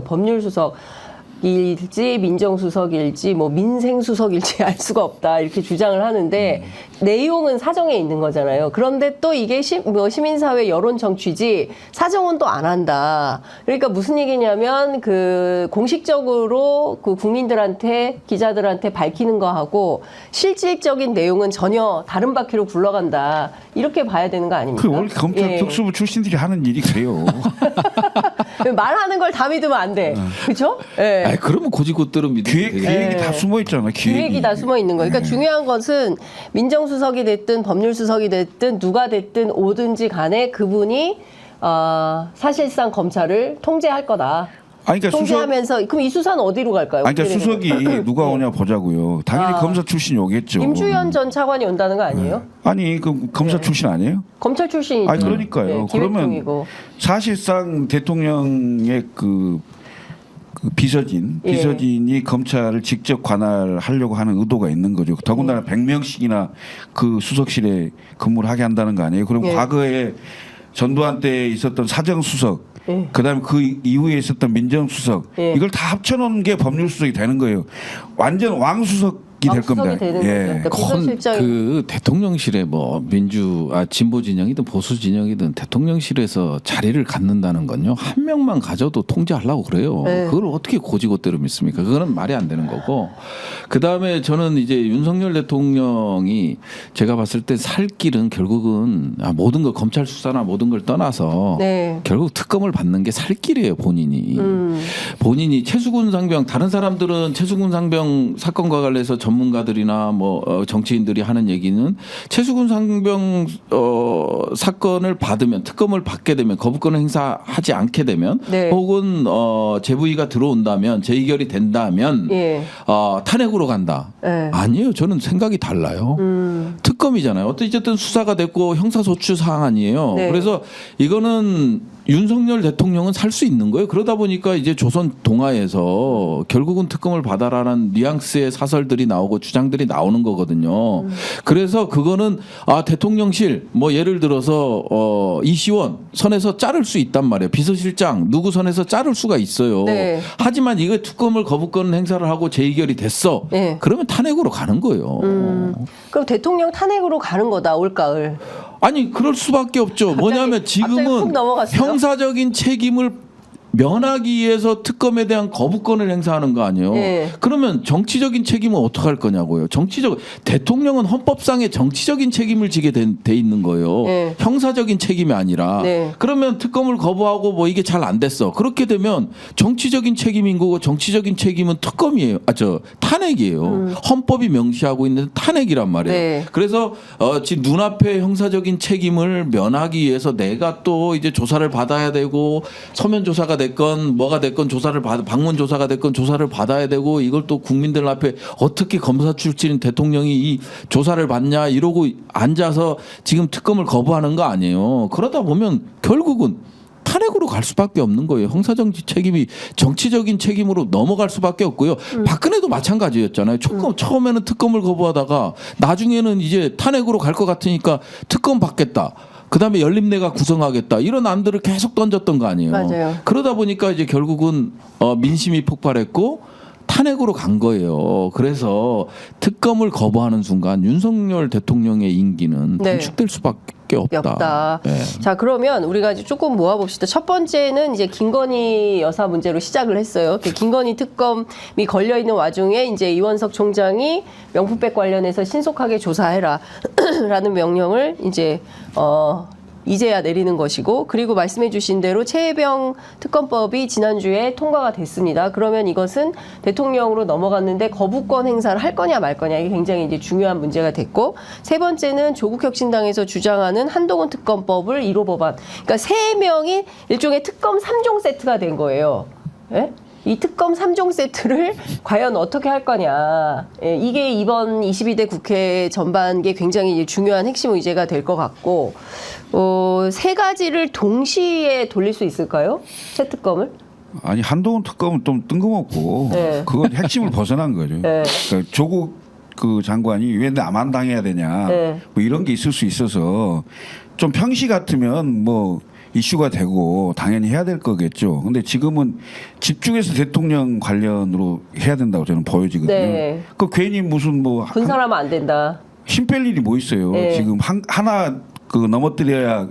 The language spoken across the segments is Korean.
법률수석일지 민정수석일지 뭐 민생수석일지 알 수가 없다 이렇게 주장을 하는데 내용은 사정에 있는 거잖아요. 그런데 또 이게 시민사회 여론 정치지 사정은 또 안 한다. 그러니까 무슨 얘기냐면 그 공식적으로 그 국민들한테 기자들한테 밝히는 거하고 실질적인 내용은 전혀 다른 바퀴로 굴러간다. 이렇게 봐야 되는 거 아닙니까? 그 원래 검찰 특수부 출신들이 하는 일이 그래요. 말하는 걸 다 믿으면 안 돼. 그렇죠? 예. 아니, 그러면 고지고대로 믿으면 기획이 다 숨어 있잖아. 기획이 다 숨어 있는 거예요. 그러니까 중요한 것은 민정수석이 됐든 법률수석이 됐든 누가 됐든 오든지 간에 그분이 사실상 검찰을 통제할 거다. 아니, 그러니까 통제하면서 그럼 이 수사는 어디로 갈까요? 아니, 그러니까 수석이 누가 오냐 보자고요. 당연히 검사 출신이 오겠죠. 김주현 전 차관이 온다는 거 아니에요? 아니, 그 검사 출신 아니에요? 검찰 출신이죠. 아니, 그러니까요. 그러면 사실상 대통령의 그 비서진이 검찰을 직접 관할하려고 하는 의도가 있는 거죠. 더군다나 100명씩이나 그 수석실에 근무를 하게 한다는 거 아니에요? 그럼 과거에 전두환 때 있었던 사정수석, 그다음에 그 이후에 있었던 민정수석, 이걸 다 합쳐놓은 게 법률수석이 되는 거예요. 완전 왕수석이 될 겁니다. 그 대통령실에 뭐 진보 진영이든 보수 진영이든 대통령실에서 자리를 갖는다는 건요 한 명만 가져도 통제하려고 그래요. 그걸 어떻게 고지고대로 믿습니까? 그거는 말이 안 되는 거고. 그 다음에 저는 이제 윤석열 대통령이 제가 봤을 때 살 길은 결국은 모든 걸 검찰 수사나 모든 걸 떠나서 결국 특검을 받는 게 살 길이에요. 본인이 최수근 상병, 다른 사람들은 최수근 상병 사건과 관련해서 전문가들이나 뭐 정치인들이 하는 얘기는 최수근 상병 사건을 받으면, 특검을 받게 되면, 거부권을 행사하지 않게 되면 혹은 재부위가 들어온다면, 재의결이 된다면 탄핵으로 간다. 아니에요. 저는 생각이 달라요. 특검이잖아요. 어쨌든 수사가 됐고 형사소추 사안이에요. 그래서 이거는 윤석열 대통령은 살 수 있는 거예요. 그러다 보니까 이제 조선 동아에서 결국은 특검을 받아라는 뉘앙스의 사설들이 나오고 주장들이 나오는 거거든요. 그래서 그거는 대통령실 뭐 예를 들어서 이시원 선에서 자를 수 있단 말이에요. 비서실장 누구 선에서 자를 수가 있어요. 하지만 이거 특검을 거부권 행사를 하고 재의결이 됐어. 그러면 탄핵으로 가는 거예요. 그럼 대통령 탄핵으로 가는 거다 올가을. 아니 그럴 수밖에 없죠. 뭐냐면 지금은 형사적인 책임을 면하기 위해서 특검에 대한 거부권을 행사하는 거 아니에요. 그러면 정치적인 책임은 어떻게 할 거냐고요. 대통령은 헌법상의 정치적인 책임을 지게 돼 있는 거예요. 형사적인 책임이 아니라. 그러면 특검을 거부하고 뭐 이게 잘 안 됐어. 그렇게 되면 정치적인 책임인 거고, 정치적인 책임은 특검이에요. 탄핵이에요. 헌법이 명시하고 있는 탄핵이란 말이에요. 그래서 지금 눈앞에 형사적인 책임을 면하기 위해서 내가 또 이제 조사를 받아야 되고, 서면 조사가 됐건 뭐가 됐건 방문 조사가 됐건 조사를 받아야 되고, 이걸 또 국민들 앞에 어떻게 검사 출신 대통령이 이 조사를 받냐 이러고 앉아서 지금 특검을 거부하는 거 아니에요. 그러다 보면 결국은 탄핵으로 갈 수밖에 없는 거예요. 형사정치 책임이 정치적인 책임으로 넘어갈 수밖에 없고요. 박근혜도 마찬가지였잖아요. 처음에는 특검을 거부하다가 나중에는 이제 탄핵으로 갈 것 같으니까 특검 받겠다. 그다음에 연립내가 구성하겠다. 이런 안들을 계속 던졌던 거 아니에요. 맞아요. 그러다 보니까 이제 결국은 민심이 폭발했고 탄핵으로 간 거예요. 그래서 특검을 거부하는 순간 윤석열 대통령의 임기는 단축될 수밖에 없다. 자, 그러면 우리가 이제 조금 모아봅시다. 첫 번째는 이제 김건희 여사 문제로 시작을 했어요. 김건희 특검이 걸려 있는 와중에 이제 이원석 총장이 명품백 관련해서 신속하게 조사해라라는 명령을 이제야 내리는 것이고, 그리고 말씀해 주신 대로 최혜병 특검법이 지난주에 통과가 됐습니다. 그러면 이것은 대통령으로 넘어갔는데 거부권 행사를 할 거냐 말 거냐, 이게 굉장히 이제 중요한 문제가 됐고, 세 번째는 조국혁신당에서 주장하는 한동훈 특검법을 1호 법안, 그러니까 3명이 일종의 특검 3종 세트가 된 거예요. 이 특검 3종 세트를 과연 어떻게 할 거냐. 이게 이번 22대 국회 전반기에 굉장히 중요한 핵심 의제가 될 것 같고, 세 가지를 동시에 돌릴 수 있을까요? 새 특검을? 아니, 한동훈 특검은 좀 뜬금없고 그건 핵심을 벗어난 거죠. 그러니까 조국 그 장관이 왜 나만 당해야 되냐 뭐 이런 게 있을 수 있어서, 좀 평시 같으면 뭐 이슈가 되고 당연히 해야 될 거겠죠. 근데 지금은 집중해서 대통령 관련으로 해야 된다고 저는 보여지거든요. 네. 그 괜히 무슨 뭐 분산하면 안 된다. 힘 뺄 일이 뭐 있어요. 네. 지금 하나 그 넘어뜨려야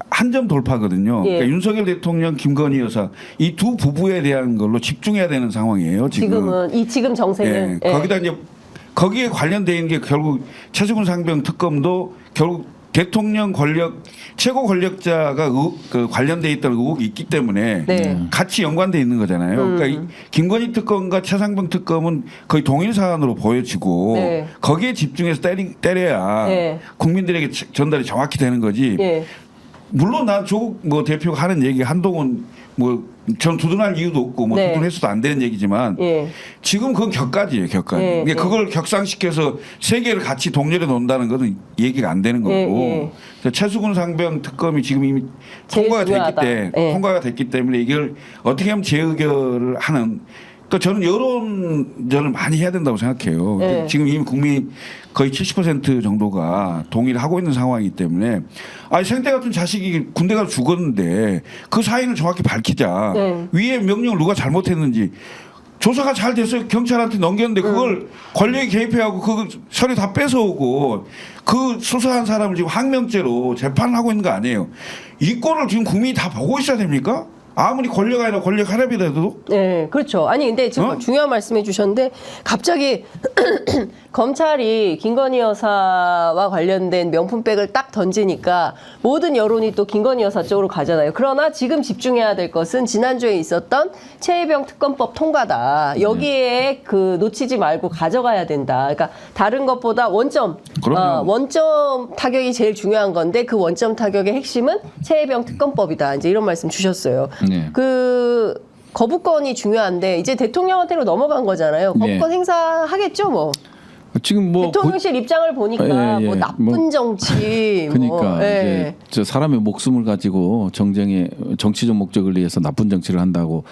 한 점 돌파거든요. 예. 그러니까 윤석열 대통령, 김건희 여사 이 두 부부에 대한 걸로 집중해야 되는 상황이에요. 지금. 지금 정세는. 예. 거기다 이제 거기에 관련돼 있는 게 결국 최수근 상병 특검도 결국 대통령 권력 최고 권력자가 그 관련돼 있다는 의혹이 있기 때문에 네. 같이 연관돼 있는 거잖아요. 그러니까 이 김건희 특검과 최상병 특검은 거의 동일 사안으로 보여지고 네. 거기에 집중해서 때려야 네. 국민들에게 전달이 정확히 되는 거지. 예. 물론 난 조국 뭐 대표가 하는 얘기 한동훈 뭐 전 두둔할 이유도 없고 뭐 네. 두둔했어도 안 되는 얘기지만 예. 지금 그건 격가지예요, 격가지. 예, 그러니까 그걸 격상시켜서 세계를 같이 동렬에 놓는다는 것은 얘기가 안 되는 거고. 예, 예. 그래서 최수근 상병 특검이 지금 이미 제일 통과가 중요하다. 예. 통과가 됐기 때문에 이걸 어떻게 하면 재의결을 하는. 그러니까 저는 여론전을 많이 해야 된다고 생각해요. 예. 지금 이미 국민 거의 70% 정도가 동의를 하고 있는 상황이기 때문에 아니 생태 같은 자식이 군대 가서 죽었는데 그 사인을 정확히 밝히자. 네. 위에 명령을 누가 잘못했는지 조사가 잘 됐어요. 경찰한테 넘겼는데 그걸 권력이 개입해하고 그 서류 다 뺏어오고 그 수사한 사람을 지금 항명죄로 재판을 하고 있는 거 아니에요. 이 꼴을 지금 국민이 다 보고 있어야 됩니까? 아무리 권력 아니라 권력 하렵이라도. 네, 그렇죠. 아니 근데 지금 중요한 말씀해 주셨는데 갑자기 검찰이 김건희 여사와 관련된 명품백을 딱 던지니까 모든 여론이 또 김건희 여사 쪽으로 가잖아요. 그러나 지금 집중해야 될 것은 지난주에 있었던 최혜병 특검법 통과다. 여기에 그 놓치지 말고 가져가야 된다. 그러니까 다른 것보다 원점, 그럼요. 원점 타격이 제일 중요한 건데 그 원점 타격의 핵심은 최혜병 특검법이다. 이제 이런 말씀 주셨어요. 네. 그 거부권이 중요한데 이제 대통령한테로 넘어간 거잖아요. 거부권 네. 행사하겠죠, 뭐. 지금 뭐 대통령실 입장을 보니까 예, 예. 뭐 나쁜 뭐 정치, 그러니까 뭐, 예. 이제 저 사람의 목숨을 가지고 정쟁의 정치적 목적을 위해서 나쁜 정치를 한다고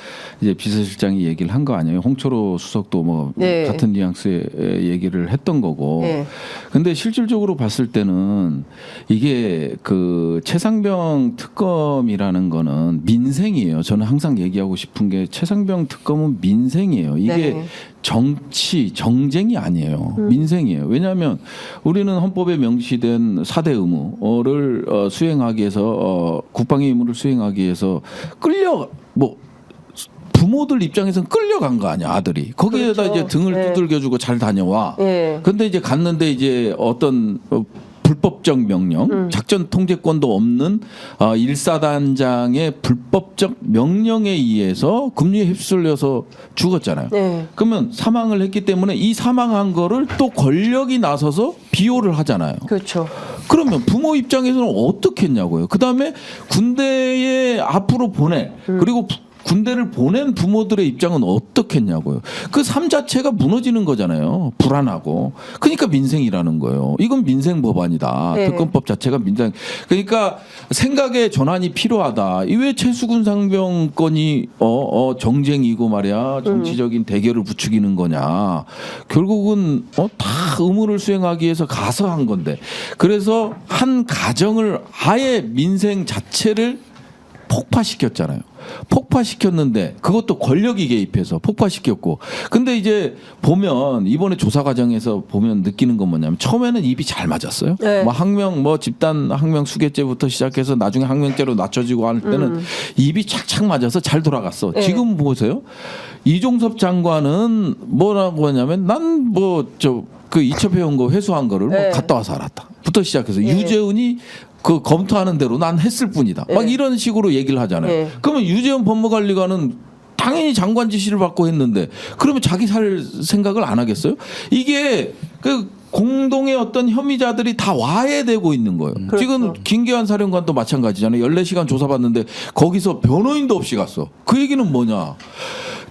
이제 비서실장이 얘기를 한 거 아니에요. 홍철호 수석도 뭐 네. 같은 뉘앙스의 얘기를 했던 거고. 네. 근데 실질적으로 봤을 때는 이게 그 최상병 특검이라는 거는 민생이에요. 저는 항상 얘기하고 싶은 게 최상병 특검은 민생이에요. 이게 네. 정치, 정쟁이 아니에요. 민생이에요. 왜냐하면 우리는 헌법에 명시된 4대 의무를 수행하기 위해서 국방의 의무를 수행하기 위해서 뭐 부모들 입장에서는 끌려간 거 아니야, 아들이. 거기에다 그렇죠. 이제 등을 네. 두들겨주고 잘 다녀와. 네. 근데 이제 갔는데 이제 어떤 불법적 명령, 작전 통제권도 없는 일사단장의 불법적 명령에 의해서 금리에 휩쓸려서 죽었잖아요. 네. 그러면 사망을 했기 때문에 이 사망한 거를 또 권력이 나서서 비호를 하잖아요. 그렇죠. 그러면 부모 입장에서는 어떻게 했냐고요. 그다음에 군대에 앞으로 보내 그리고 군대를 보낸 부모들의 입장은 어떻겠냐고요. 그 삶 자체가 무너지는 거잖아요. 불안하고. 그러니까 민생이라는 거예요. 이건 민생 법안이다. 네. 특검법 자체가 민생. 그러니까 생각의 전환이 필요하다. 이 왜 최수근 상병 건이 정쟁이고 말이야. 정치적인 대결을 부추기는 거냐. 결국은 다 의무를 수행하기 위해서 가서 한 건데. 그래서 한 가정을 아예 민생 자체를 폭파시켰잖아요. 폭파시켰는데 그것도 권력이 개입해서 폭파시켰고. 근데 이제 보면 이번에 조사 과정에서 보면 느끼는 건 뭐냐면 처음에는 입이 잘 맞았어요. 네. 뭐 항명 뭐 집단 항명 수괴죄부터 시작해서 나중에 항명죄로 낮춰지고 할 때는 입이 착착 맞아서 잘 돌아갔어. 네. 지금 보세요. 이종섭 장관은 뭐라고 하냐면 난 뭐 그 이첩해온 거 회수한 거를 뭐 네. 갔다 와서 알았다. 부터 시작해서 네. 유재훈이 그 검토하는 대로 난 했을 뿐이다. 막 네. 이런 식으로 얘기를 하잖아요. 네. 그러면 유재훈 법무관리관은 당연히 장관 지시를 받고 했는데 그러면 자기 살 생각을 안 하겠어요? 이게 그 공동의 어떤 혐의자들이 다 와해되고 있는 거예요. 그렇죠. 지금 김계환 사령관도 마찬가지잖아요. 14시간 조사받는데 거기서 변호인도 없이 갔어. 그 얘기는 뭐냐?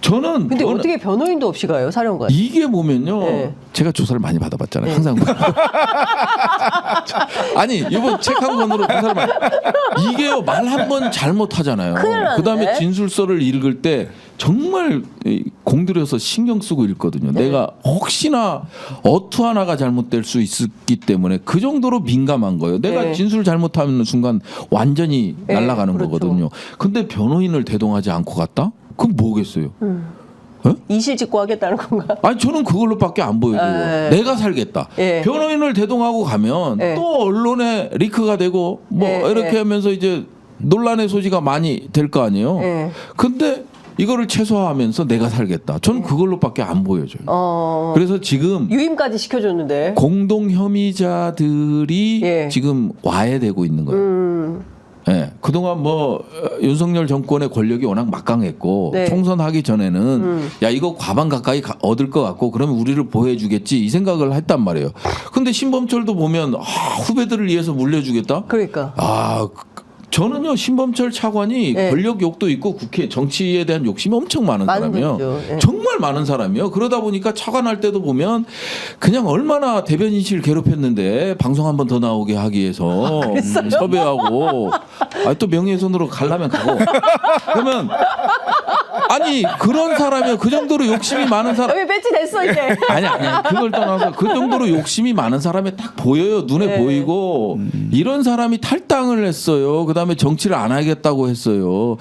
저는 근데 어떻게 변호인도 없이 가요, 사령관? 이게 보면요. 네. 제가 조사를 많이 받아봤잖아요. 네. 항상 아니 이번 책 한 권으로 그 사람 이게요 말 한 번 잘못하잖아요. 큰일 나는데? 그다음에 진술서를 읽을 때 정말 공들여서 신경 쓰고 읽거든요. 네. 내가 혹시나 어투 하나가 잘못될 수 있기 때문에 그 정도로 민감한 거예요. 내가 네. 진술 잘못하는 순간 완전히 네, 날아가는 그렇죠. 거거든요. 근데 변호인을 대동하지 않고 갔다? 그럼 뭐겠어요? 이실직고 하겠다는 건가? 아니 저는 그걸로밖에 안 보여요. 에. 내가 살겠다. 예. 변호인을 대동하고 가면 예. 또 언론에 리크가 되고 뭐 예, 이렇게 예. 하면서 이제 논란의 소지가 많이 될 거 아니에요. 예. 근데 이거를 최소화하면서 내가 살겠다. 저는 그걸로밖에 안 보여져요. 그래서 지금 유임까지 시켜줬는데. 공동 혐의자들이 예. 지금 와해되고 있는 거예요. 예, 그동안 뭐 윤석열 정권의 권력이 워낙 막강했고 네. 총선하기 전에는 야 이거 과반 가까이 얻을 것 같고 그러면 우리를 보호해주겠지 이 생각을 했단 말이에요. 근데 신범철도 보면 후배들을 위해서 물려주겠다. 그러니까. 저는요 신범철 차관이 네. 권력 욕도 있고 국회 정치에 대한 욕심이 엄청 많은 많은 사람이에요. 분이죠. 네. 정말 많은 사람이에요. 그러다 보니까 차관할 때도 보면 그냥 얼마나 대변인실 괴롭혔는데 방송 한 번 더 나오게 하기 위해서 섭외하고 또 명예훼손으로 가려면 가고 그러면 아니 그런 사람이요. 그 정도로 욕심이 많은 사람 여기 배치 됐어 이제. 아니 그걸 떠나서 그 정도로 욕심이 많은 사람이 딱 보여요. 눈에 네. 보이고 이런 사람이 탈당을 했어요. 그다음에 정치를 안 하겠다고 했어요.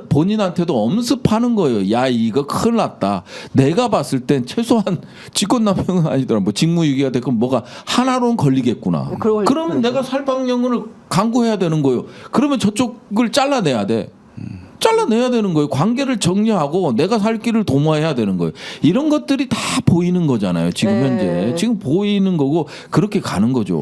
본인한테도 엄습하는 거예요. 야 이거 큰일 났다. 내가 봤을 땐 최소한 직권남용은 아니더라. 뭐 직무유기가 됐건 뭐가 하나로는 걸리겠구나. 그러면 내가 살방령을 강구해야 되는 거예요. 그러면 저쪽을 잘라내야 돼. 잘라내야 되는 거예요. 관계를 정리하고 내가 살 길을 도모해야 되는 거예요. 이런 것들이 다 보이는 거잖아요. 지금 네. 현재. 지금 보이는 거고 그렇게 가는 거죠.